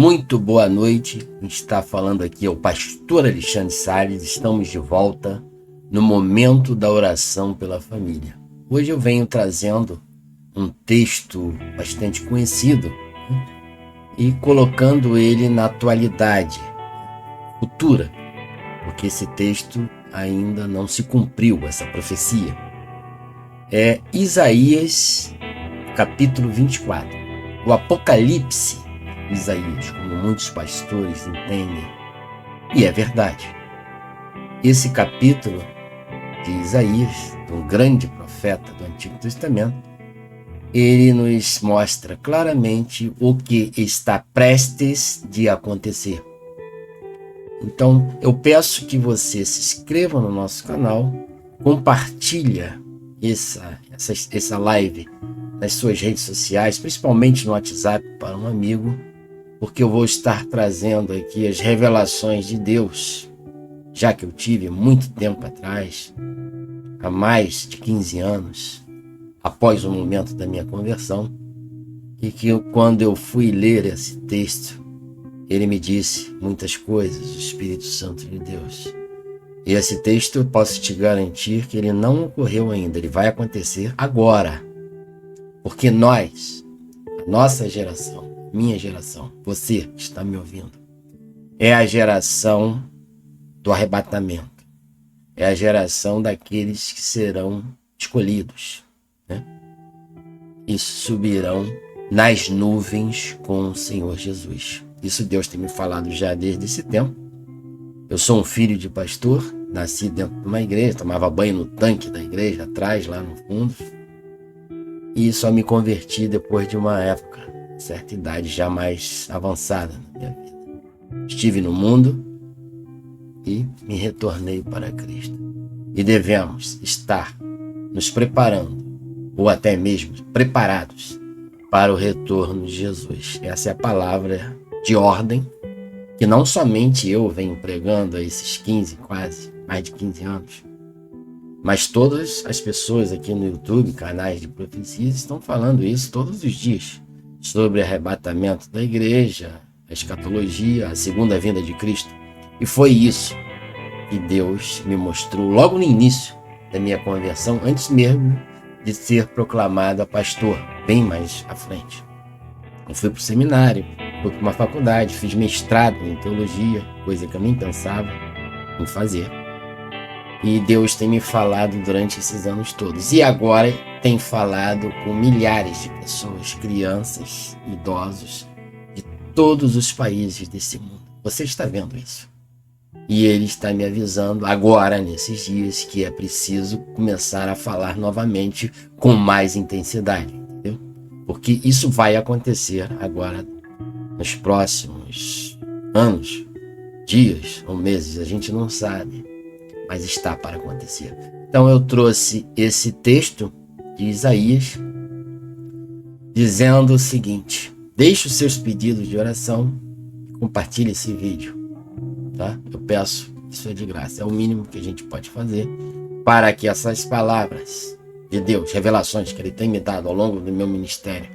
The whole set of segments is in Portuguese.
Muito boa noite, quem está falando aqui é o pastor Alexandre Salles. Estamos de volta no momento da oração pela família. Hoje eu venho trazendo um texto bastante conhecido, e colocando ele na atualidade futura, porque esse texto ainda não se cumpriu, essa profecia. É Isaías capítulo 24. O Apocalipse Isaías, como muitos pastores entendem, e é verdade. Esse capítulo de Isaías, um grande profeta do Antigo Testamento, ele nos mostra claramente o que está prestes de acontecer. Então, eu peço que você se inscreva no nosso canal, compartilha essa live nas suas redes sociais, principalmente no WhatsApp para um amigo, porque eu vou estar trazendo aqui as revelações de Deus, já que eu tive muito tempo atrás, há mais de 15 anos, após o momento da minha conversão, e que quando eu fui ler esse texto, ele me disse muitas coisas, o Espírito Santo de Deus. E esse texto eu posso te garantir que ele não ocorreu ainda, ele vai acontecer agora. Porque nós, a nossa geração, minha geração, você que está me ouvindo, é a geração do arrebatamento. É a geração daqueles que serão escolhidos, né? E subirão nas nuvens com o Senhor Jesus. Isso Deus tem me falado já desde esse tempo. Eu sou um filho de pastor, nasci dentro de uma igreja, tomava banho no tanque da igreja, atrás, lá no fundo. E só me converti depois de uma época, certa idade já mais avançada na minha vida. Estive no mundo e me retornei para Cristo. E devemos estar nos preparando, ou até mesmo preparados, para o retorno de Jesus. Essa é a palavra de ordem que não somente eu venho pregando há esses mais de 15 anos, mas todas as pessoas aqui no YouTube, canais de profecias, estão falando isso todos os dias, sobre arrebatamento da igreja, a escatologia, a segunda vinda de Cristo. E foi isso que Deus me mostrou logo no início da minha conversão, antes mesmo de ser proclamado a pastor, bem mais à frente. Eu fui para o seminário, fui para uma faculdade, fiz mestrado em teologia, coisa que eu nem pensava em fazer. E Deus tem me falado durante esses anos todos. E agora tem falado com milhares de pessoas, crianças, idosos, de todos os países desse mundo. Você está vendo isso. E Ele está me avisando agora, nesses dias, que é preciso começar a falar novamente com mais intensidade. Entendeu? Porque isso vai acontecer agora, nos próximos anos, dias ou meses, a gente não sabe. Mas está para acontecer. Então eu trouxe esse texto de Isaías dizendo o seguinte: deixe os seus pedidos de oração e compartilhe esse vídeo, tá? Eu peço, isso é de graça, é o mínimo que a gente pode fazer para que essas palavras de Deus, revelações que Ele tem me dado ao longo do meu ministério,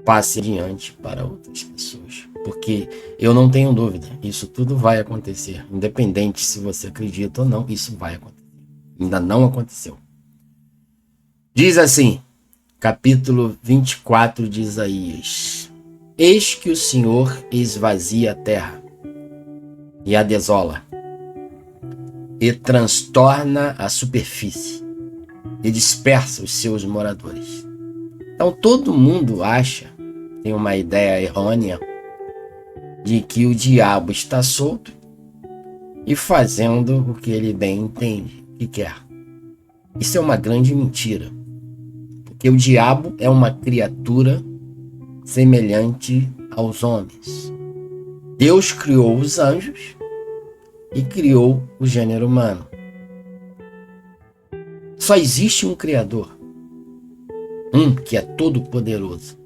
passe adiante para outras pessoas. Porque eu não tenho dúvida, isso tudo vai acontecer, independente se você acredita ou não, isso vai acontecer. Ainda não aconteceu. Diz assim, capítulo 24 de Isaías: eis que o Senhor esvazia a terra e a desola, e transtorna a superfície, e dispersa os seus moradores. Então todo mundo acha, tem uma ideia errônea, de que o diabo está solto e fazendo o que ele bem entende e quer. Isso é uma grande mentira, porque o diabo é uma criatura semelhante aos homens. Deus criou os anjos e criou o gênero humano. Só existe um Criador, um que é todo-poderoso,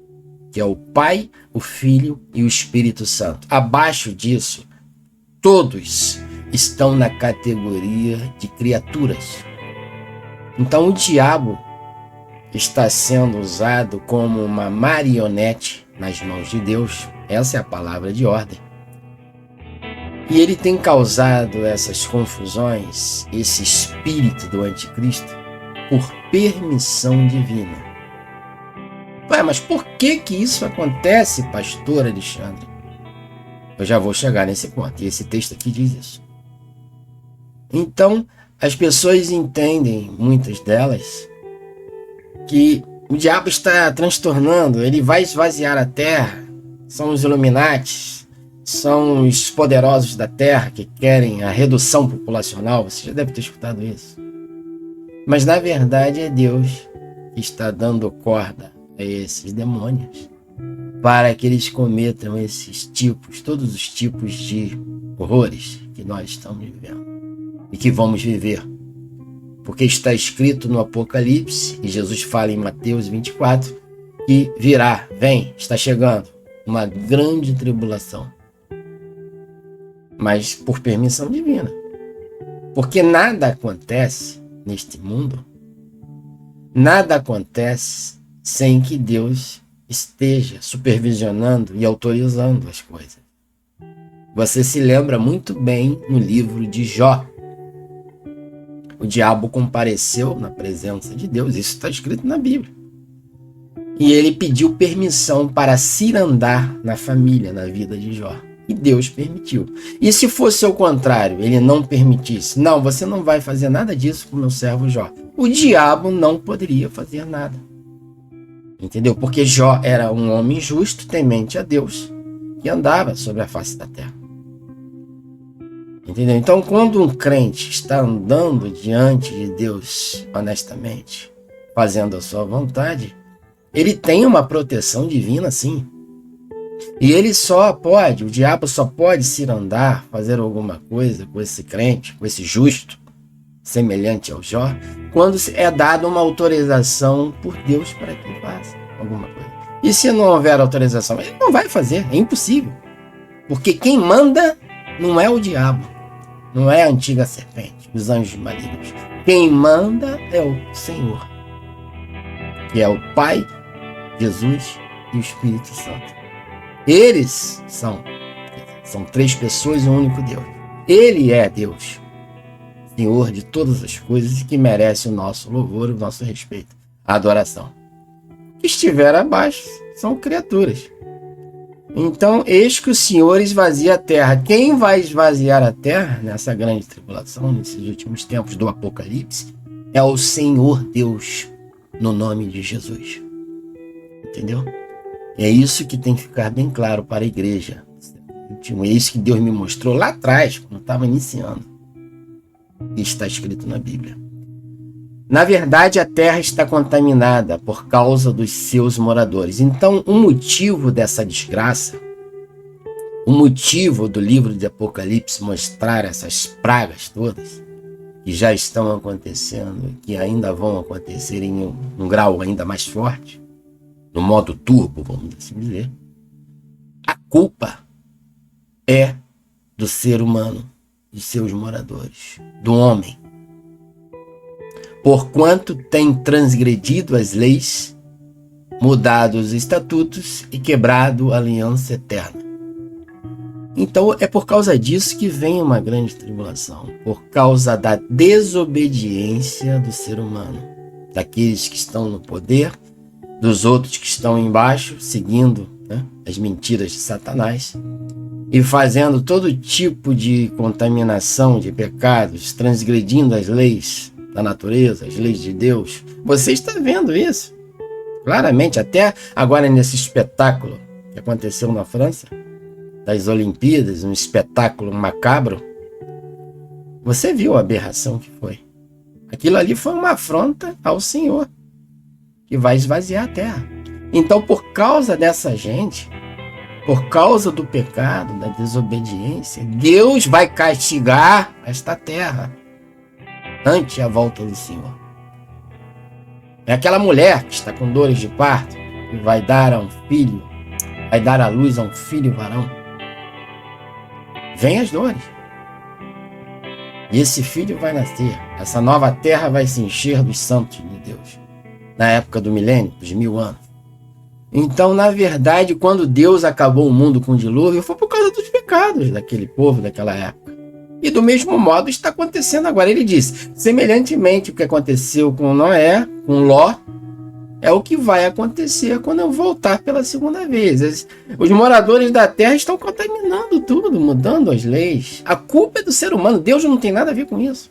que é o Pai, o Filho e o Espírito Santo. Abaixo disso, todos estão na categoria de criaturas. Então o diabo está sendo usado como uma marionete nas mãos de Deus. Essa é a palavra de ordem. E ele tem causado essas confusões, esse espírito do anticristo, por permissão divina. Ué, mas por que isso acontece, pastor Alexandre? Eu já vou chegar nesse ponto, e esse texto aqui diz isso. Então, as pessoas entendem, muitas delas, que o diabo está transtornando, ele vai esvaziar a terra, são os Illuminatis, são os poderosos da terra que querem a redução populacional, você já deve ter escutado isso. Mas na verdade é Deus que está dando corda a esses demônios para que eles cometam esses tipos, todos os tipos de horrores que nós estamos vivendo e que vamos viver. Porque está escrito no Apocalipse, e Jesus fala em Mateus 24, que virá, vem, está chegando, uma grande tribulação. Mas por permissão divina. Porque nada acontece neste mundo, nada acontece sem que Deus esteja supervisionando e autorizando as coisas. Você se lembra muito bem no livro de Jó. O diabo compareceu na presença de Deus, isso está escrito na Bíblia. E ele pediu permissão para cirandar na família, na vida de Jó. E Deus permitiu. E se fosse ao contrário, ele não permitisse, não, você não vai fazer nada disso com o meu servo Jó. O diabo não poderia fazer nada. Entendeu? Porque Jó era um homem justo, temente a Deus, que andava sobre a face da terra. Entendeu? Então, quando um crente está andando diante de Deus honestamente, fazendo a sua vontade, ele tem uma proteção divina, sim. E ele só pode, o diabo só pode cirandar, fazer alguma coisa com esse crente, com esse justo, semelhante ao Jó, quando é dada uma autorização por Deus para que ele faça alguma coisa. E se não houver autorização, ele não vai fazer, é impossível. Porque quem manda não é o diabo. Não é a antiga serpente, os anjos malignos. Quem manda é o Senhor, que é o Pai, Jesus e o Espírito Santo. Eles são três pessoas e um único Deus. Ele é Deus, Senhor de todas as coisas, que merece o nosso louvor, o nosso respeito, a adoração. O que estiver abaixo são criaturas. Então, eis que o Senhor esvazia a terra. Quem vai esvaziar a terra nessa grande tribulação, nesses últimos tempos do Apocalipse, é o Senhor Deus, no nome de Jesus. Entendeu? É isso que tem que ficar bem claro para a igreja. É isso que Deus me mostrou lá atrás, quando estava iniciando. E está escrito na Bíblia. Na verdade, a terra está contaminada por causa dos seus moradores. Então, o motivo dessa desgraça, o motivo do livro de Apocalipse mostrar essas pragas todas, que já estão acontecendo, que ainda vão acontecer em um grau ainda mais forte, no modo turbo, vamos assim dizer, a culpa é do ser humano, de seus moradores, do homem. Porquanto tem transgredido as leis, mudado os estatutos e quebrado a aliança eterna. Então é por causa disso que vem uma grande tribulação, por causa da desobediência do ser humano, daqueles que estão no poder, dos outros que estão embaixo, seguindo, as mentiras de Satanás e fazendo todo tipo de contaminação, de pecados, transgredindo as leis da natureza, as leis de Deus. Você está vendo isso claramente, até agora nesse espetáculo que aconteceu na França, das Olimpíadas, um espetáculo macabro. Você viu a aberração que foi. Aquilo ali foi uma afronta ao Senhor, que vai esvaziar a terra. Então, por causa dessa gente, por causa do pecado, da desobediência, Deus vai castigar esta terra ante a volta do Senhor. É aquela mulher que está com dores de parto e vai dar a um filho, vai dar à luz a um filho varão. Vem as dores. E esse filho vai nascer. Essa nova terra vai se encher dos santos de Deus. Na época do milênio, dos 1000 anos. Então, na verdade, quando Deus acabou o mundo com o dilúvio, foi por causa dos pecados daquele povo daquela época. E do mesmo modo está acontecendo agora. Ele diz, semelhantemente o que aconteceu com Noé, com Ló, é o que vai acontecer quando eu voltar pela segunda vez. Os moradores da terra estão contaminando tudo, mudando as leis. A culpa é do ser humano. Deus não tem nada a ver com isso.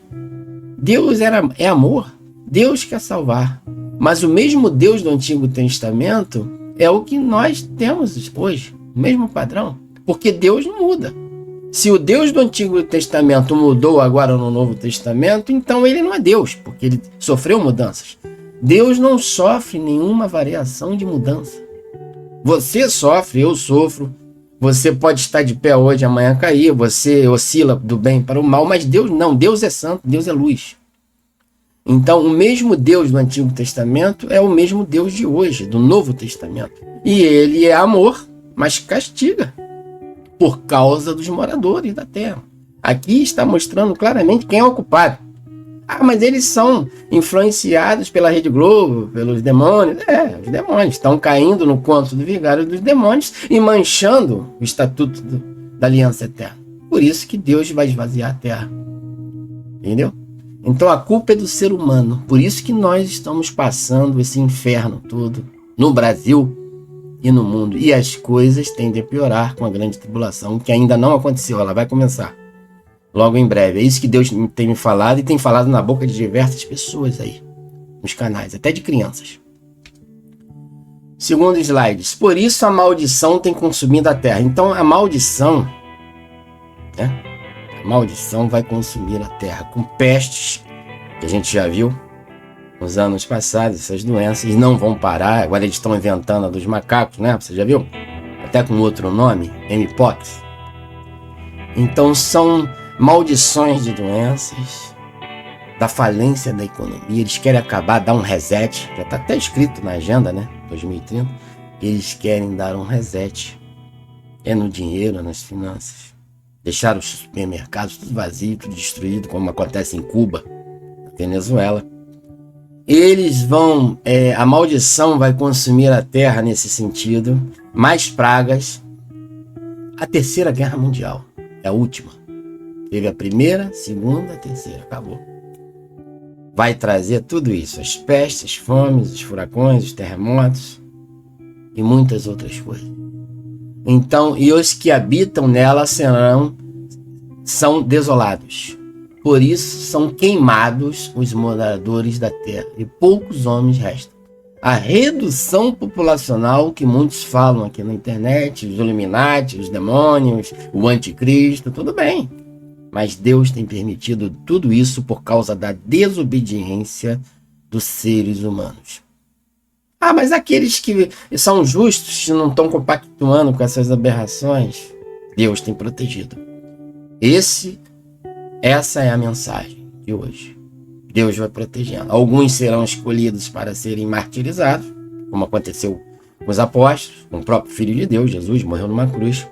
Deus é amor. Deus quer salvar. Mas o mesmo Deus do Antigo Testamento é o que nós temos hoje. O mesmo padrão. Porque Deus não muda. Se o Deus do Antigo Testamento mudou agora no Novo Testamento, então ele não é Deus, porque ele sofreu mudanças. Deus não sofre nenhuma variação de mudança. Você sofre, eu sofro. Você pode estar de pé hoje, amanhã cair. Você oscila do bem para o mal, mas Deus não. Deus é santo, Deus é luz. Então, o mesmo Deus do Antigo Testamento é o mesmo Deus de hoje, do Novo Testamento. E ele é amor, mas castiga por causa dos moradores da terra. Aqui está mostrando claramente quem é o culpado. Ah, mas eles são influenciados pela Rede Globo, pelos demônios. Os demônios estão caindo no conto do vigário dos demônios e manchando o estatuto da aliança eterna. Por isso que Deus vai esvaziar a terra. Entendeu? Então a culpa é do ser humano. Por isso que nós estamos passando esse inferno todo no Brasil e no mundo. E as coisas tendem a piorar com a grande tribulação, que ainda não aconteceu, ela vai começar logo em breve. É isso que Deus tem me falado e tem falado na boca de diversas pessoas aí, nos canais, até de crianças. Segundo slides. Por isso a maldição tem consumido a terra. Então a maldição, né? A maldição vai consumir a terra com pestes, que a gente já viu nos anos passados. Essas doenças não vão parar. Agora eles estão inventando a dos macacos, né? Você já viu? Até com outro nome, Mpox. Então são maldições de doenças, da falência da economia. Eles querem acabar, dar um reset. Já está até escrito na agenda, né? 2030. Eles querem dar um reset. É no dinheiro, nas finanças. Deixar os supermercados tudo vazio, tudo destruído, como acontece em Cuba, na Venezuela. Eles vão... a maldição vai consumir a terra nesse sentido. Mais pragas. A Terceira Guerra Mundial é a última. Teve a primeira, segunda, terceira, acabou. Vai trazer tudo isso, as pestes, as fomes, os furacões, os terremotos e muitas outras coisas. Então, e os que habitam nela são desolados. Por isso são queimados os moradores da terra e poucos homens restam. A redução populacional que muitos falam aqui na internet, os Illuminati, os demônios, o anticristo, tudo bem. Mas Deus tem permitido tudo isso por causa da desobediência dos seres humanos. Ah, mas aqueles que são justos, que não estão compactuando com essas aberrações, Deus tem protegido. Essa é a mensagem de hoje. Deus vai protegendo. Alguns serão escolhidos para serem martirizados, como aconteceu com os apóstolos, com o próprio Filho de Deus, Jesus, morreu numa cruz.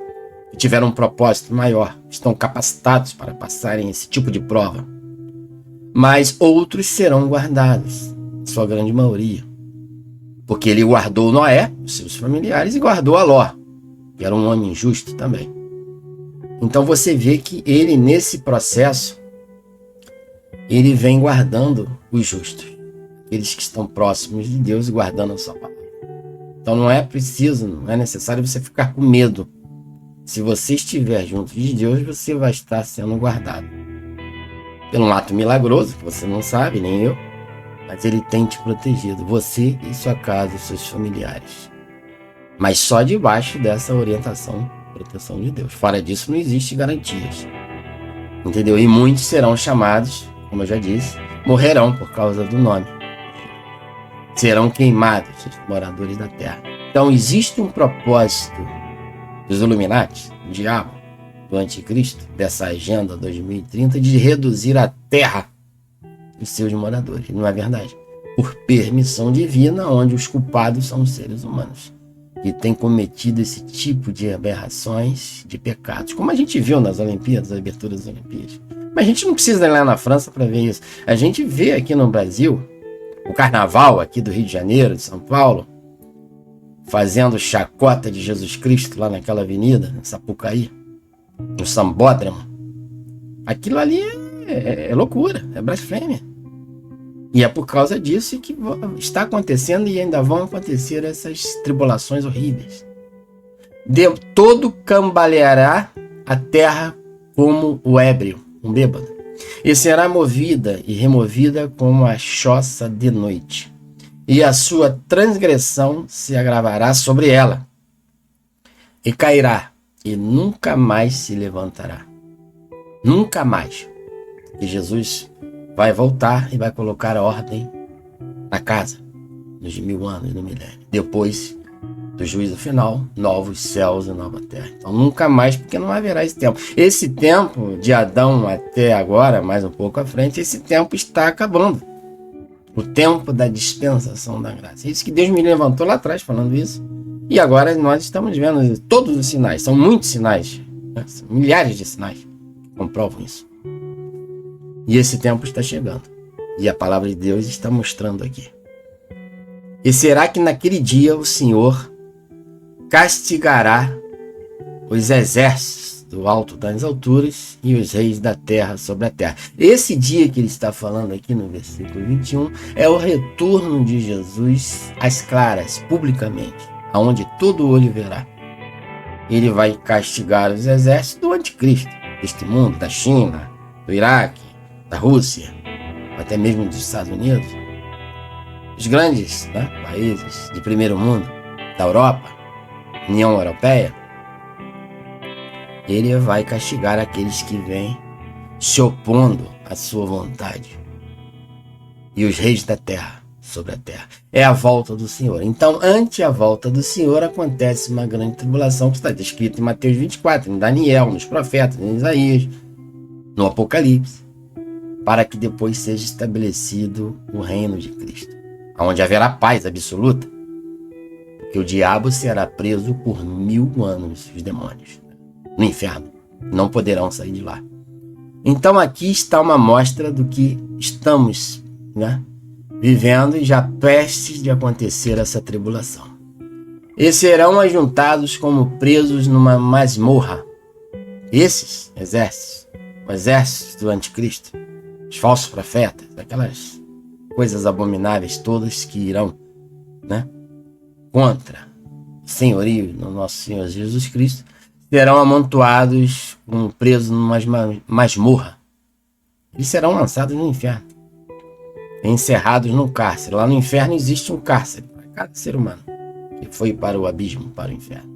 Que tiveram um propósito maior, estão capacitados para passarem esse tipo de prova. Mas outros serão guardados, sua grande maioria. Porque ele guardou Noé, os seus familiares, e guardou a Ló, que era um homem justo também. Então você vê que ele, nesse processo, ele vem guardando os justos, aqueles que estão próximos de Deus e guardando a sua palavra. Então não é necessário você ficar com medo. Se você estiver junto de Deus, você vai estar sendo guardado. Pelo um ato milagroso, que você não sabe, nem eu, mas ele tem te protegido, você e sua casa, e seus familiares. Mas só debaixo dessa orientação, proteção de Deus. Fora disso, não existe garantias. Entendeu? E muitos serão chamados, como eu já disse, morrerão por causa do nome. Serão queimados os moradores da terra. Então existe um propósito dos Illuminati, do diabo, do anticristo, dessa agenda 2030 de reduzir a terra e seus moradores. Não é verdade? Por permissão divina, onde os culpados são os seres humanos, que têm cometido esse tipo de aberrações, de pecados, como a gente viu nas Olimpíadas, a abertura das Olimpíadas. Mas a gente não precisa ir lá na França para ver isso. A gente vê aqui no Brasil, o carnaval aqui do Rio de Janeiro, de São Paulo, fazendo chacota de Jesus Cristo lá naquela avenida, em Sapucaí, no Sambódromo. Aquilo ali é loucura, é blasfêmia. E é por causa disso que está acontecendo e ainda vão acontecer essas tribulações horríveis. Todo cambaleará a terra como o ébrio, um bêbado, e será movida e removida como a choça de noite, e a sua transgressão se agravará sobre ela, e cairá, e nunca mais se levantará. Nunca mais. E Jesus vai voltar e vai colocar a ordem na casa, nos 1000 anos, no milênio. Depois do juízo final, novos céus e nova terra. Então nunca mais, porque não haverá esse tempo. Esse tempo de Adão até agora, mais um pouco à frente, esse tempo está acabando. O tempo da dispensação da graça. É isso que Deus me levantou lá atrás falando isso. E agora nós estamos vendo todos os sinais. São muitos sinais, né? São milhares de sinais que comprovam isso. E esse tempo está chegando. E a palavra de Deus está mostrando aqui. E será que naquele dia o Senhor castigará os exércitos do alto das alturas e os reis da terra sobre a terra. Esse dia que ele está falando aqui no versículo 21 é o retorno de Jesus às claras, publicamente, aonde todo olho verá. Ele vai castigar os exércitos do anticristo, deste mundo, da China, do Iraque, da Rússia, até mesmo dos Estados Unidos, os grandes, né, países de primeiro mundo, da Europa, União Europeia. Ele vai castigar aqueles que vêm se opondo à sua vontade. E os reis da terra, sobre a terra. É a volta do Senhor. Então, ante a volta do Senhor, acontece uma grande tribulação que está descrita em Mateus 24, em Daniel, nos profetas, em Isaías, no Apocalipse, para que depois seja estabelecido o reino de Cristo, onde haverá paz absoluta, porque o diabo será preso por 1000 anos, os demônios, no inferno. Não poderão sair de lá. Então aqui está uma amostra do que estamos, né, vivendo e já prestes de acontecer essa tribulação. E serão ajuntados como presos numa masmorra. Esses exércitos, o exército do anticristo, os falsos profetas, aquelas coisas abomináveis todas que irão, né, contra o senhorio do nosso Senhor Jesus Cristo, serão amontoados, presos numa masmorra. Eles serão lançados no inferno, encerrados num cárcere. Lá no inferno existe um cárcere para cada ser humano que foi para o abismo, para o inferno.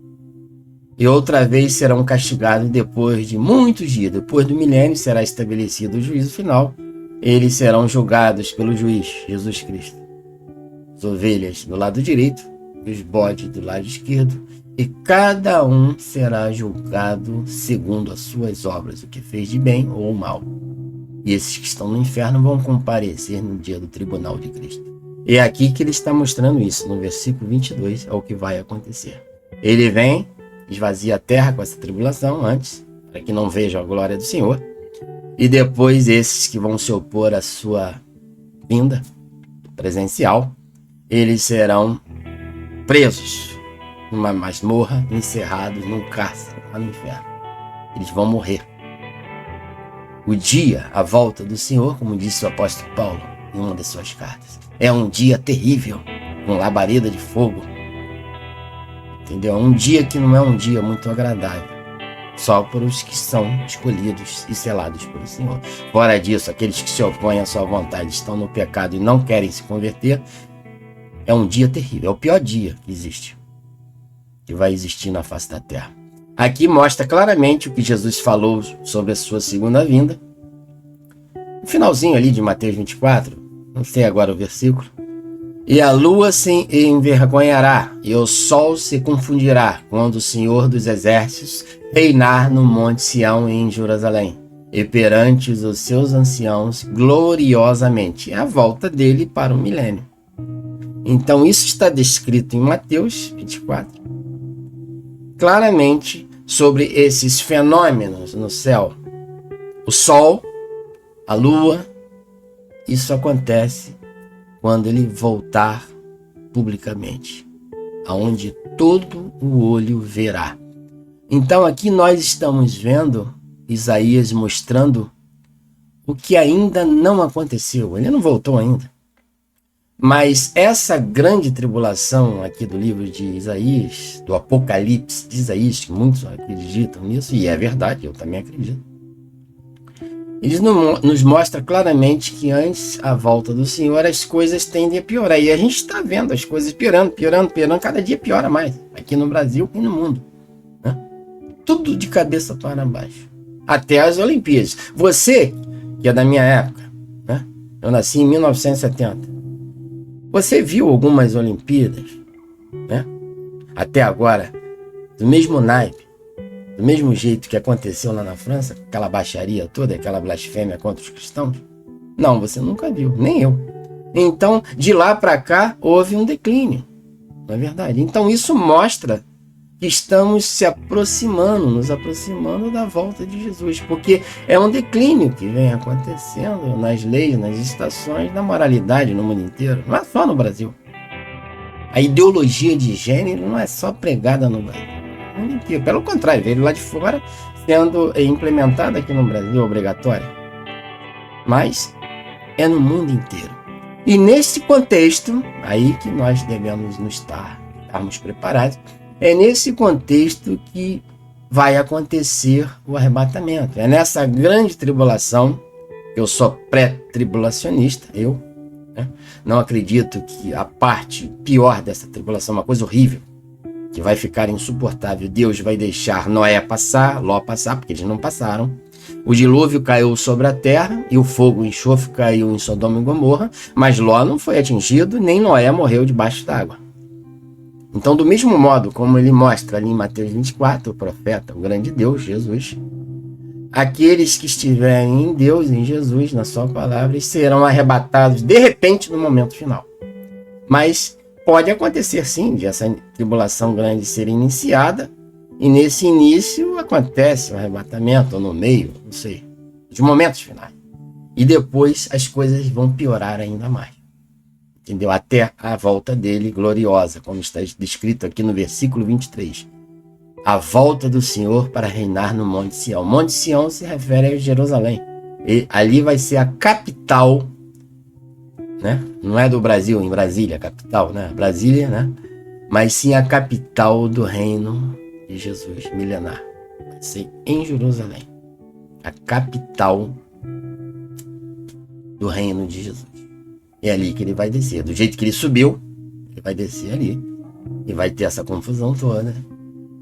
E outra vez serão castigados depois de muitos dias. Depois do milênio será estabelecido o juízo final. Eles serão julgados pelo juiz, Jesus Cristo. As ovelhas do lado direito e os bodes do lado esquerdo. E cada um será julgado segundo as suas obras, o que fez de bem ou mal. E esses que estão no inferno vão comparecer no dia do tribunal de Cristo. E é aqui que ele está mostrando isso, no versículo 22, é o que vai acontecer. Ele vem, esvazia a terra com essa tribulação antes, para que não vejam a glória do Senhor. E depois esses que vão se opor à sua vinda presencial, eles serão presos numa masmorra, encerrados num cárcere lá no inferno. Eles vão morrer. O dia, a volta do Senhor, como disse o apóstolo Paulo em uma de suas cartas, é um dia terrível, com labareda de fogo. Entendeu? É um dia que não é um dia muito agradável, só para os que são escolhidos e selados pelo Senhor. Fora disso, aqueles que se opõem à sua vontade, estão no pecado e não querem se converter, é um dia terrível, é o pior dia que existe, que vai existir na face da terra. Aqui mostra claramente o que Jesus falou sobre a sua segunda vinda. No finalzinho ali de Mateus 24, não sei agora o versículo. E a lua se envergonhará, e o sol se confundirá, quando o Senhor dos Exércitos reinar no Monte Sião em Jerusalém, e perante os seus anciãos gloriosamente. É a volta dele para o milênio. Então isso está descrito em Mateus 24. Claramente sobre esses fenômenos no céu. O sol, a lua, isso acontece quando ele voltar publicamente aonde todo o olho verá. Então aqui nós estamos vendo Isaías mostrando o que ainda não aconteceu. Ele não voltou ainda. Mas essa grande tribulação aqui do livro de Isaías, do Apocalipse de Isaías, que muitos acreditam nisso, e é verdade, eu também acredito. Eles nos mostra claramente que antes a volta do Senhor as coisas tendem a piorar. E a gente está vendo as coisas piorando, cada dia piora mais, aqui no Brasil e no mundo. Né? Tudo de cabeça para baixo. Até as Olimpíadas. Você, que é da minha época, né? Eu nasci em 1970. Você viu algumas Olimpíadas, né? Até agora, do mesmo naipe, do mesmo jeito que aconteceu lá na França, aquela baixaria toda, aquela blasfêmia contra os cristãos? Não, você nunca viu, nem eu. Então, de lá para cá, houve um declínio, não é verdade? Então, isso mostra que estamos nos aproximando da volta de Jesus, porque é um declínio que vem acontecendo nas leis, nas estações, na moralidade no mundo inteiro, não é só no Brasil. A ideologia de gênero não é só pregada no Brasil, no mundo inteiro. Pelo contrário, veio lá de fora sendo implementada aqui no Brasil, obrigatória. Mas é no mundo inteiro. E nesse contexto, aí que nós devemos estarmos preparados. É nesse contexto que vai acontecer o arrebatamento. É nessa grande tribulação, eu sou pré-tribulacionista, né? Não acredito que a parte pior dessa tribulação é uma coisa horrível, que vai ficar insuportável. Deus vai deixar Noé passar, Ló passar, porque eles não passaram. O dilúvio caiu sobre a terra e o fogo e enxofre caiu em Sodoma e Gomorra, mas Ló não foi atingido, nem Noé morreu debaixo d'água. Então, do mesmo modo como ele mostra ali em Mateus 24, o profeta, o grande Deus, Jesus, aqueles que estiverem em Deus, em Jesus, na sua palavra, serão arrebatados de repente no momento final. Mas pode acontecer sim de essa tribulação grande ser iniciada, e nesse início acontece o arrebatamento, ou no meio, não sei, de momentos finais. E depois as coisas vão piorar ainda mais. Entendeu? Até a volta dele gloriosa, como está descrito aqui no versículo 23. A volta do Senhor para reinar no Monte Sião. Monte Sião se refere a Jerusalém. E ali vai ser a capital, né? Não é do Brasil, em Brasília, a capital, né? Brasília, né? Mas sim a capital do reino de Jesus milenar. Vai ser em Jerusalém. A capital do reino de Jesus. É ali que ele vai descer. Do jeito que ele subiu, ele vai descer ali. E vai ter essa confusão toda.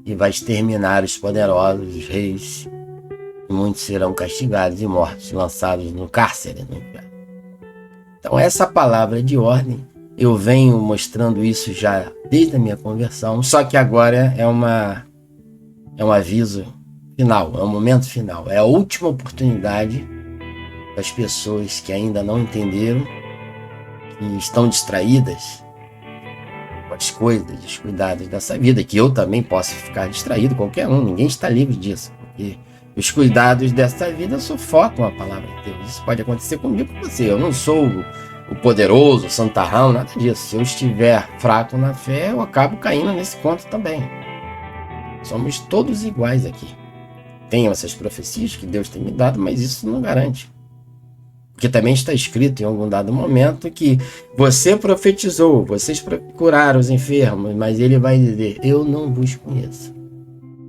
E vai exterminar os poderosos, os reis. E muitos serão castigados e mortos, lançados no cárcere, no inferno. Então essa palavra de ordem, eu venho mostrando isso já desde a minha conversão. Só que agora é um aviso final, é um momento final. É a última oportunidade das pessoas que ainda não entenderam, que estão distraídas com as coisas, descuidadas dessa vida, que eu também posso ficar distraído, qualquer um, ninguém está livre disso, porque os cuidados dessa vida sufocam a palavra de Deus. Isso pode acontecer comigo, com você. Eu não sou o poderoso, o santarrão, nada disso. Se eu estiver fraco na fé, eu acabo caindo nesse conto também. Somos todos iguais aqui. Tenho essas profecias que Deus tem me dado, mas isso não garante. Porque também está escrito em algum dado momento que você profetizou, vocês curaram os enfermos, mas ele vai dizer, eu não vos conheço.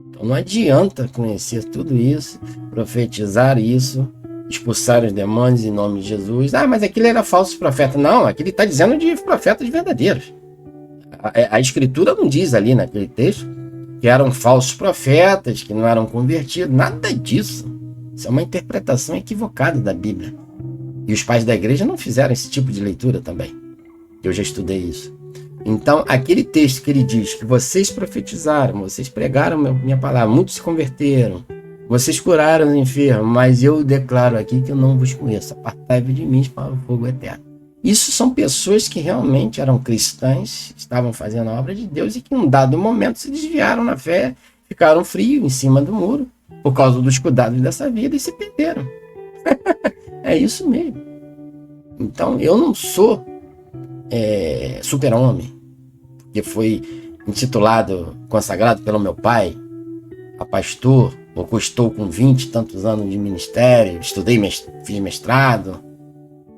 Então não adianta conhecer tudo isso, profetizar isso, expulsar os demônios em nome de Jesus. Ah, mas aquele era falso profeta. Não, aquele está dizendo de profetas verdadeiros. A escritura não diz ali naquele texto que eram falsos profetas, que não eram convertidos, nada disso. Isso é uma interpretação equivocada da Bíblia. E os pais da igreja não fizeram esse tipo de leitura também. Eu já estudei isso. Então, aquele texto que ele diz que vocês profetizaram, vocês pregaram minha palavra, muitos se converteram, vocês curaram os enfermos, mas eu declaro aqui que eu não vos conheço. Apartai-vos de mim para o fogo eterno. Isso são pessoas que realmente eram cristãs, estavam fazendo a obra de Deus e que em um dado momento se desviaram na fé, ficaram frios em cima do muro por causa dos cuidados dessa vida e se perderam. É isso mesmo. Então, eu não sou super-homem, porque foi intitulado, consagrado pelo meu pai, a pastor, estou com 20 e tantos anos de ministério, fiz mestrado,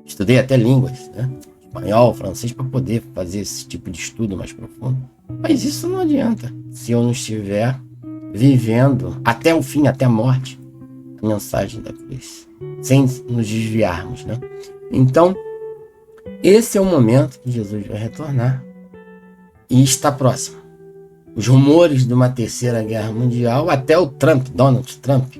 estudei até línguas, né? Espanhol, francês, para poder fazer esse tipo de estudo mais profundo. Mas isso não adianta se eu não estiver vivendo até o fim, até a morte, a mensagem da cruz, sem nos desviarmos, né? Então, esse é o momento que Jesus vai retornar e está próximo. Os rumores de uma terceira guerra mundial, até o Donald Trump,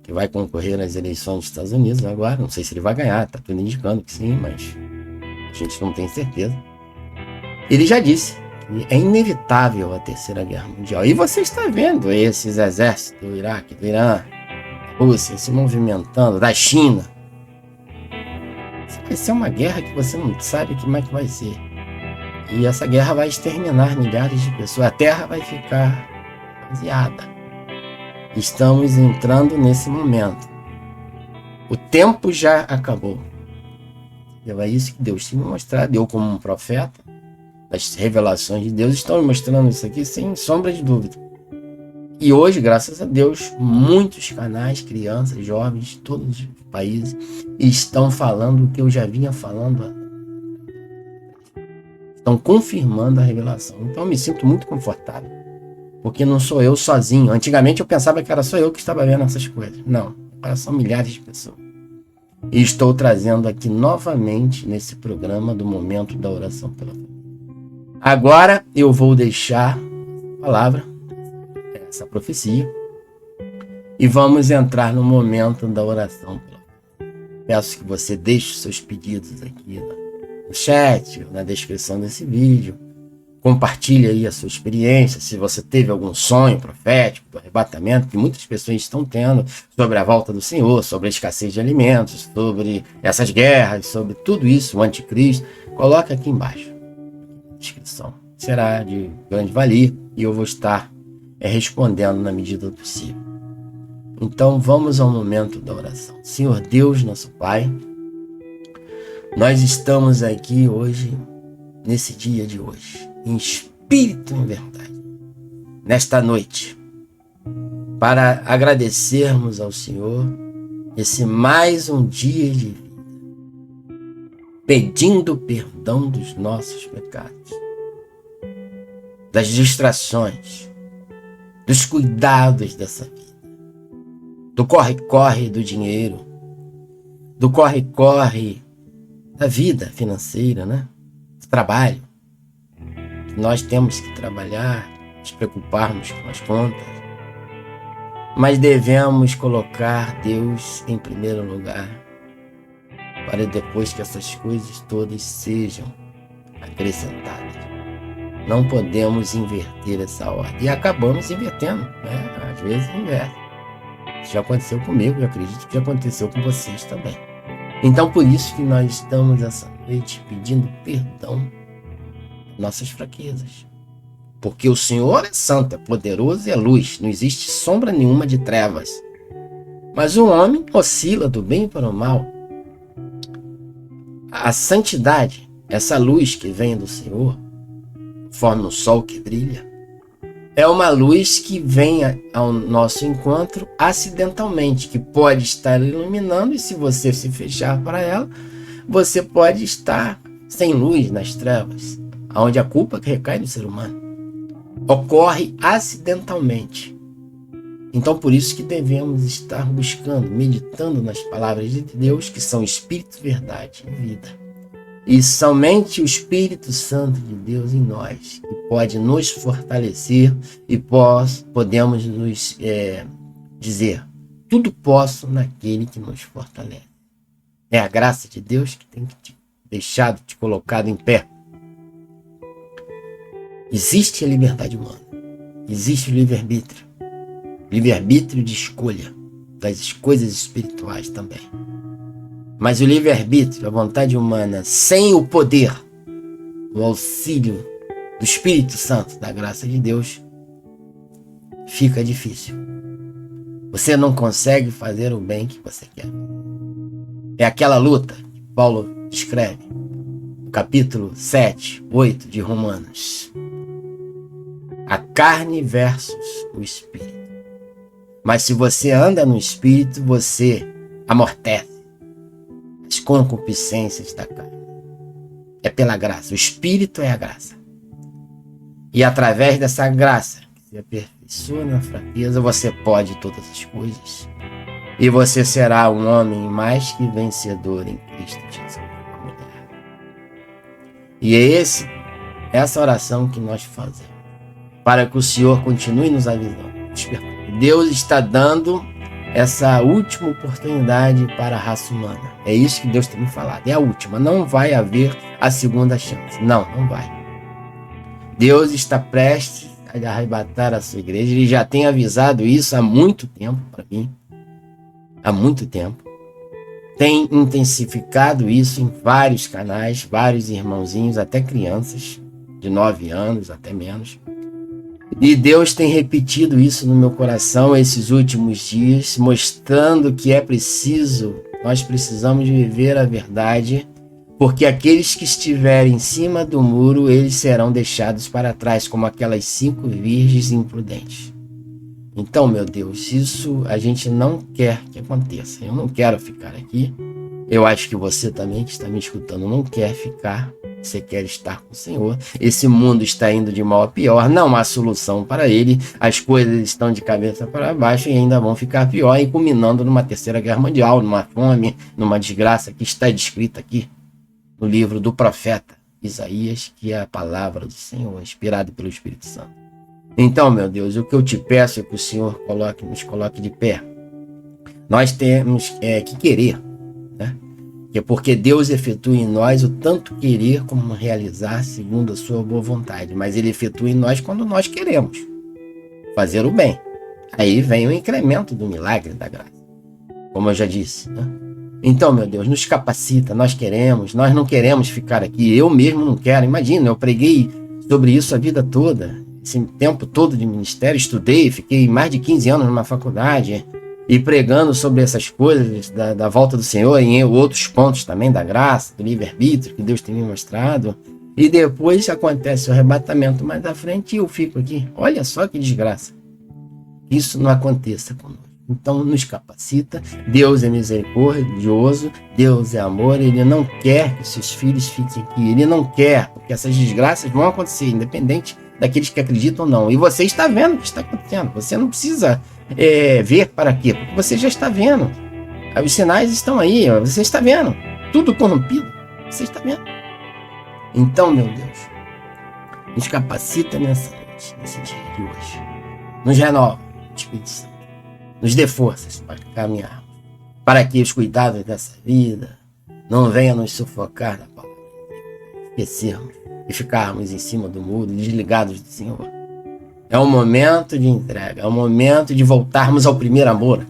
que vai concorrer às eleições dos Estados Unidos agora, não sei se ele vai ganhar, está tudo indicando que sim, mas a gente não tem certeza. Ele já disse que é inevitável a terceira guerra mundial. E você está vendo esses exércitos do Iraque, do Irã, da Rússia se movimentando, da China. Vai ser uma guerra que você não sabe como é que vai ser. E essa guerra vai exterminar milhares de pessoas. A Terra vai ficar vaziada. Estamos entrando nesse momento. O tempo já acabou. É isso que Deus tem me mostrado. Eu, como um profeta das revelações de Deus, estou me mostrando isso aqui sem sombra de dúvida. E hoje, graças a Deus, muitos canais, crianças, jovens de todos os países estão falando o que eu já vinha falando. Estão confirmando a revelação. Então eu me sinto muito confortável, porque não sou eu sozinho. Antigamente eu pensava que era só eu que estava vendo essas coisas. Não, agora são milhares de pessoas. E estou trazendo aqui novamente nesse programa do Momento da Oração pela Família. Agora eu vou deixar a palavra, essa profecia, e vamos entrar no momento da oração pela família. Peço que você deixe os seus pedidos aqui no chat, na descrição desse vídeo. Compartilhe aí a sua experiência, se você teve algum sonho profético do arrebatamento, que muitas pessoas estão tendo, sobre a volta do Senhor, sobre a escassez de alimentos, sobre essas guerras, sobre tudo isso, o anticristo. Coloque aqui embaixo na descrição. Será de grande valia e eu vou estar respondendo na medida do possível. Então vamos ao momento da oração. Senhor Deus, nosso Pai, nós estamos aqui hoje, nesse dia de hoje, em espírito e em verdade, nesta noite, para agradecermos ao Senhor esse mais um dia de vida, pedindo perdão dos nossos pecados, das distrações, dos cuidados dessa vida, do corre-corre do dinheiro, do corre-corre da vida financeira, né? Do trabalho. Nós temos que trabalhar, nos preocuparmos com as contas, mas devemos colocar Deus em primeiro lugar, para depois que essas coisas todas sejam acrescentadas. Não podemos inverter essa ordem. E acabamos invertendo, né? Às vezes inverte. Isso já aconteceu comigo, eu acredito que já aconteceu com vocês também. Então, por isso que nós estamos essa noite pedindo perdão das nossas fraquezas. Porque o Senhor é santo, é poderoso e é luz. Não existe sombra nenhuma de trevas. Mas o homem oscila do bem para o mal. A santidade, essa luz que vem do Senhor, conforme o sol que brilha, é uma luz que vem ao nosso encontro acidentalmente, que pode estar iluminando, e se você se fechar para ela, você pode estar sem luz nas trevas, onde a culpa recai no ser humano. Ocorre acidentalmente. Então, por isso que devemos estar buscando, meditando nas palavras de Deus, que são Espírito, verdade e vida. E somente o Espírito Santo de Deus em nós, que pode nos fortalecer e podemos nos dizer, tudo posso naquele que nos fortalece. É a graça de Deus que tem que te deixado, te colocado em pé. Existe a liberdade humana, existe o livre-arbítrio, livre-arbítrio de escolha das coisas espirituais também. Mas o livre-arbítrio, a vontade humana, sem o poder, o auxílio do Espírito Santo, da graça de Deus, fica difícil. Você não consegue fazer o bem que você quer. É aquela luta que Paulo descreve no capítulo 7, 8 de Romanos. A carne versus o espírito. Mas se você anda no espírito, você amortece as concupiscências da carne. É pela graça. O espírito é a graça. E através dessa graça, que se aperfeiçoa na fraqueza, você pode todas as coisas. E você será um homem mais que vencedor em Cristo Jesus. E é essa oração que nós fazemos, para que o Senhor continue nos avisando. Deus está dando essa última oportunidade para a raça humana. É isso que Deus tem me falado. É a última. Não vai haver a segunda chance. Não vai. Deus está prestes a arrebatar a sua igreja. Ele já tem avisado isso há muito tempo para mim. Há muito tempo. Tem intensificado isso em vários canais, vários irmãozinhos, até crianças de 9 anos, até menos. E Deus tem repetido isso no meu coração esses últimos dias, mostrando que é preciso, nós precisamos viver a verdade, porque aqueles que estiverem em cima do muro, eles serão deixados para trás, como aquelas 5 virgens imprudentes. Então, meu Deus, isso a gente não quer que aconteça. Eu não quero ficar aqui. Eu acho que você também que está me escutando não quer ficar. Você quer estar com o Senhor. Esse mundo está indo de mal a pior. Não há solução para ele. As coisas estão de cabeça para baixo e ainda vão ficar pior, e culminando numa terceira guerra mundial, numa fome, numa desgraça que está descrita aqui no livro do profeta Isaías, que é a palavra do Senhor, inspirado pelo Espírito Santo. Então, meu Deus, o que eu te peço é que o Senhor nos coloque de pé. Nós temos que querer, né? É porque Deus efetua em nós o tanto querer como realizar segundo a sua boa vontade. Mas Ele efetua em nós quando nós queremos fazer o bem. Aí vem o incremento do milagre da graça, como eu já disse, né? Então, meu Deus, nos capacita, nós não queremos ficar aqui. Eu mesmo não quero. Imagina, eu preguei sobre isso a vida toda. Esse tempo todo de ministério, estudei, fiquei mais de 15 anos numa faculdade e pregando sobre essas coisas da volta do Senhor, e em outros pontos também da graça, do livre-arbítrio que Deus tem me mostrado. E depois acontece o arrebatamento mais à frente e eu fico aqui. Olha só que desgraça. Isso não aconteça conosco. Então nos capacita. Deus é misericordioso, Deus é amor. Ele não quer que seus filhos fiquem aqui. Ele não quer, porque essas desgraças vão acontecer, independente daqueles que acreditam ou não. E você está vendo o que está acontecendo. Você não precisa ver para quê, porque você já está vendo. Os sinais estão aí, você está vendo. Tudo corrompido, você está vendo. Então, meu Deus, nos capacita nessa noite, nesse dia de hoje. Nos renova, Espírito Santo. Nos dê forças para caminhar, para que os cuidados dessa vida não venham nos sufocar da palavra, esquecermos e ficarmos em cima do muro, desligados do Senhor. É um momento de entrega, é um momento de voltarmos ao primeiro amor.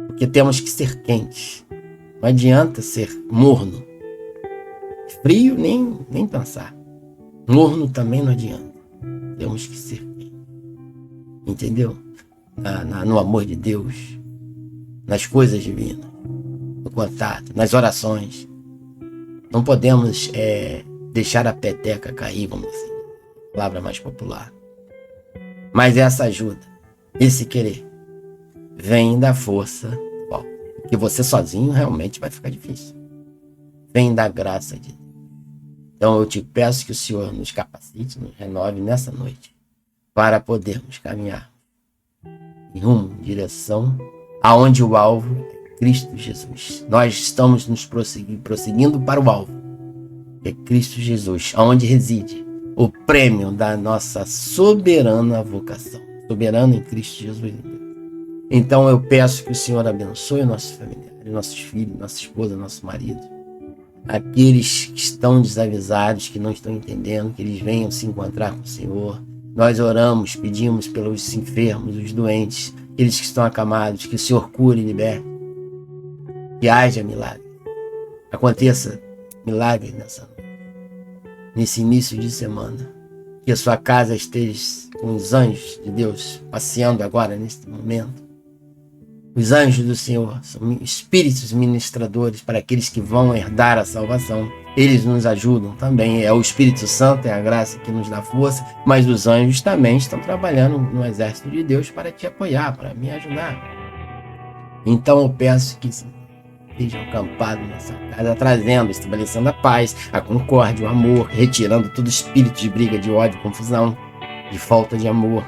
Porque temos que ser quentes. Não adianta ser morno. Frio, nem pensar. Morno também não adianta. Temos que ser quentes. Entendeu? No amor de Deus, nas coisas divinas, no contato, nas orações. Não podemos deixar a peteca cair, vamos dizer, palavra mais popular. Mas essa ajuda, esse querer, vem da força, porque você sozinho realmente vai ficar difícil. Vem da graça de Deus. Então eu te peço que o Senhor nos capacite, nos renove nessa noite, para podermos caminhar em rumo, em direção aonde o alvo é Cristo Jesus. Nós estamos nos prosseguindo para o alvo, é Cristo Jesus, aonde reside o prêmio da nossa soberana vocação, soberano em Cristo Jesus. Então eu peço que o Senhor abençoe nossos familiares, nossos filhos, nossa esposa, nosso marido, aqueles que estão desavisados, que não estão entendendo, que eles venham se encontrar com o Senhor. Nós oramos, pedimos pelos enfermos, os doentes, aqueles que estão acamados, que o Senhor cure e liberte, que haja milagre, aconteça milagre nesse início de semana, que a sua casa esteja com os anjos de Deus passeando agora neste momento. Os anjos do Senhor são espíritos ministradores para aqueles que vão herdar a salvação. eles nos ajudam também. É o Espírito Santo, é a graça que nos dá força, mas os anjos também estão trabalhando no exército de Deus para te apoiar, para me ajudar. Então eu peço que estejam acampados nessa casa, trazendo, estabelecendo a paz, a concórdia, o amor, retirando todo espírito de briga, de ódio, confusão, de falta de amor.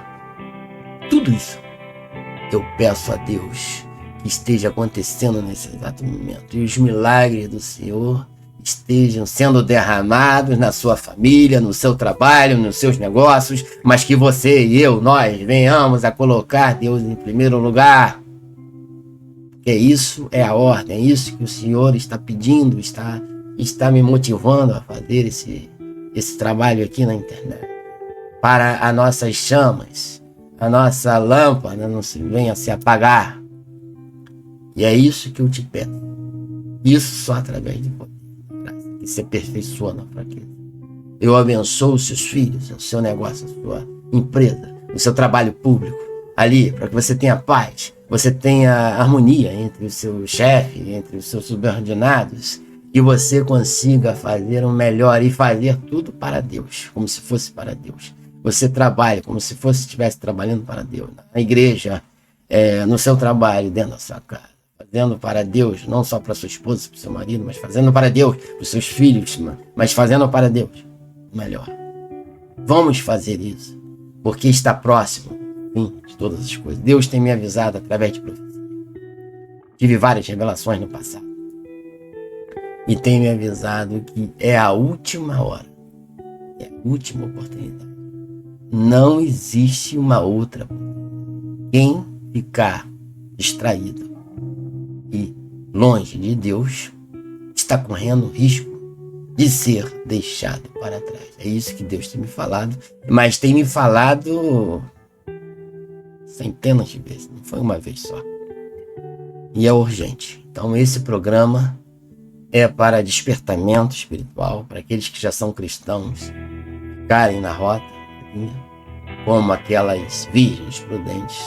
Tudo isso eu peço a Deus que esteja acontecendo nesse exato momento. E os milagres do Senhor estejam sendo derramados na sua família, no seu trabalho, nos seus negócios, mas que você e eu, nós, venhamos a colocar Deus em primeiro lugar. Porque isso é a ordem, é isso que o Senhor está pedindo, está me motivando a fazer esse trabalho aqui na internet. Para as nossas chamas, a nossa lâmpada não venha se apagar. E é isso que eu te peço. Isso só através de poder, graça, que se aperfeiçoa na fraqueza. Eu abençoo os seus filhos, o seu negócio, a sua empresa, o seu trabalho público, ali, para que você tenha paz, você tenha harmonia entre o seu chefe, entre os seus subordinados, que você consiga fazer o melhor e fazer tudo para Deus, como se fosse para Deus. Você trabalha como se estivesse trabalhando para Deus, na igreja, no seu trabalho, dentro da sua casa, fazendo para Deus, não só para sua esposa, para o seu marido, mas fazendo para Deus, para os seus filhos, mas fazendo para Deus o melhor. Vamos fazer isso, porque está próximo, fim de todas as coisas. Deus tem me avisado através de profecia. Tive várias revelações no passado. E tem me avisado que é a última hora, é a última oportunidade. Não existe uma outra. Quem ficar distraído e longe de Deus está correndo risco de ser deixado para trás. É isso que Deus tem me falado, mas tem me falado centenas de vezes, não foi uma vez só. E é urgente. Então esse programa é para despertamento espiritual, para aqueles que já são cristãos ficarem na rota, como aquelas virgens prudentes.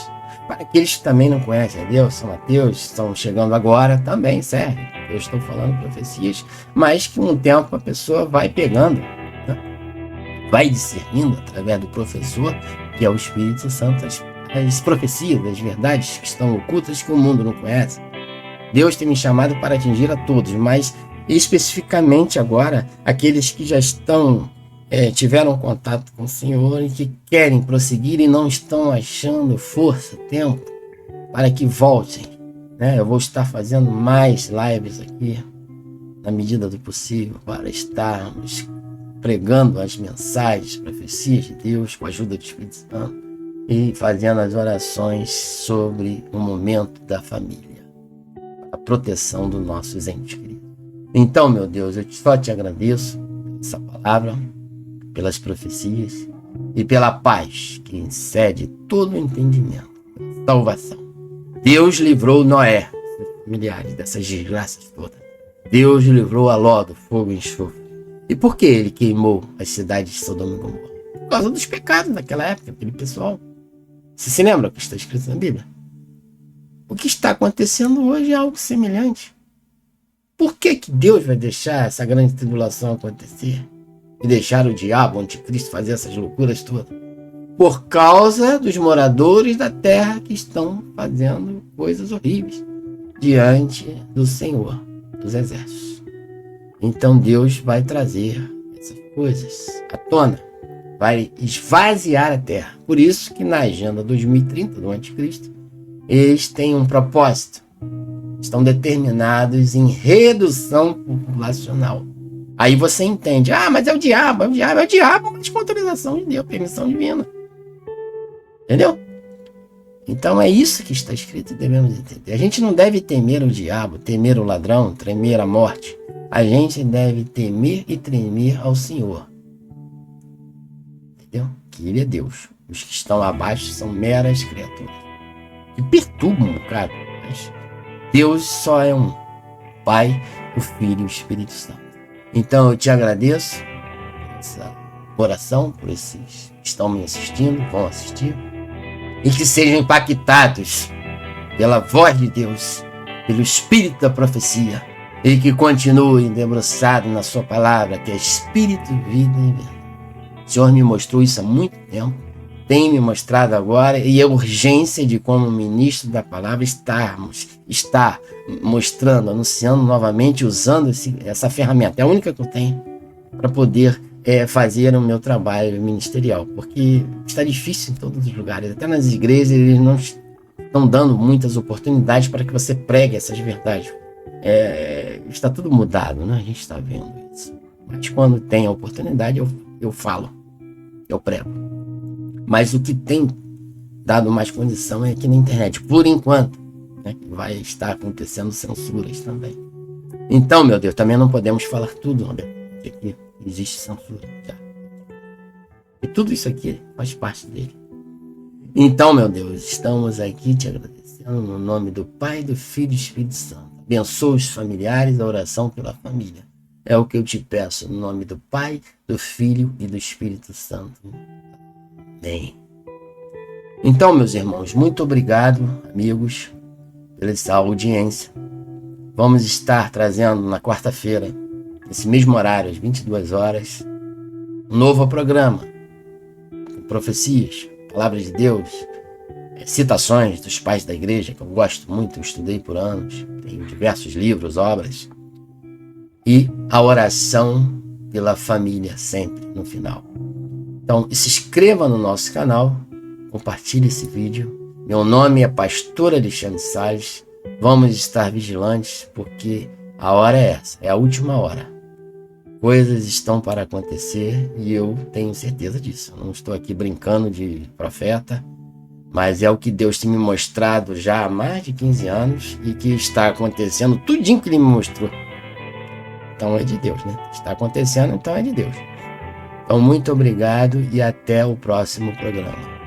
Para aqueles que também não conhecem a Deus, são ateus, estão chegando agora, também serve. Eu estou falando profecias, mas que um tempo a pessoa vai pegando, né? Vai discernindo através do professor, que é o Espírito Santo, as profecias, as verdades que estão ocultas que o mundo não conhece. Deus tem me chamado para atingir a todos, mas especificamente agora aqueles que já tiveram contato com o Senhor e que querem prosseguir e não estão achando força, tempo para que voltem, né? Eu vou estar fazendo mais lives aqui na medida do possível para estarmos pregando as mensagens, profecias de Deus com a ajuda do Espírito Santo e fazendo as orações sobre o momento da família, a proteção dos nossos entes queridos. Então, meu Deus, eu só te agradeço por essa palavra, pelas profecias e pela paz que excede todo o entendimento, salvação. Deus livrou Noé, seus familiares, dessas desgraças todas. Deus livrou a Ló do fogo e enxofre. E por que ele queimou as cidades de Sodoma e Gomorra? Por causa dos pecados daquela época, aquele pessoal. Você se lembra o que está escrito na Bíblia? O que está acontecendo hoje é algo semelhante. Por que Deus vai deixar essa grande tribulação acontecer? E deixar o diabo, o anticristo, fazer essas loucuras todas? Por causa dos moradores da terra que estão fazendo coisas horríveis diante do Senhor dos Exércitos. Então Deus vai trazer essas coisas à tona, vai esvaziar a terra. Por isso que na agenda 2030 do anticristo, eles têm um propósito. Estão determinados em redução populacional. Aí você entende, mas é o diabo, mas com autorização de Deus, permissão divina. Entendeu? Então é isso que está escrito e devemos entender. A gente não deve temer o diabo, temer o ladrão, temer a morte. A gente deve temer e tremer ao Senhor. Entendeu? Que Ele é Deus. Os que estão abaixo são meras criaturas. Que perturbam um bocado. Mas Deus só é um. Pai, o Filho e o Espírito Santo. Então eu te agradeço por essa oração, por esses que estão me assistindo, vão assistir, e que sejam impactados pela voz de Deus, pelo Espírito da profecia, e que continue debruçado na sua palavra, que é Espírito, vida e verdade. O Senhor me mostrou isso há muito tempo, tem me mostrado agora, e a urgência de como ministro da palavra está mostrando, anunciando novamente, usando essa ferramenta. É a única que eu tenho para poder fazer o meu trabalho ministerial, porque está difícil em todos os lugares, até nas igrejas eles não estão dando muitas oportunidades para que você pregue essas verdades. Está tudo mudado, né? A gente está vendo isso. Mas quando tem a oportunidade, eu falo, eu prego. Mas o que tem dado mais condição é aqui na internet, por enquanto, né? Vai estar acontecendo censuras também. Então, meu Deus, também não podemos falar tudo, André, porque aqui existe censura já. E tudo isso aqui faz parte dele. Então, meu Deus, estamos aqui te agradecendo no nome do Pai, do Filho e do Espírito Santo. Abençoa os familiares, a oração pela família. É o que eu te peço, no nome do Pai, do Filho e do Espírito Santo. Amém. Então, meus irmãos, muito obrigado, amigos, pela essa audiência. Vamos estar trazendo na quarta-feira, nesse mesmo horário, às 22 horas, um novo programa, com profecias, palavras de Deus, citações dos pais da igreja, que eu gosto muito, eu estudei por anos, tenho diversos livros, obras, e a oração pela família sempre no final. Então, se inscreva no nosso canal, compartilhe esse vídeo. Meu nome é Pastor Alexandre Salles. Vamos estar vigilantes, porque a hora é essa, é a última hora. Coisas estão para acontecer e eu tenho certeza disso. Eu não estou aqui brincando de profeta, mas é o que Deus tem me mostrado já há mais de 15 anos e que está acontecendo tudinho que Ele me mostrou. Então é de Deus, né? Está acontecendo, então é de Deus. Então muito obrigado e até o próximo programa.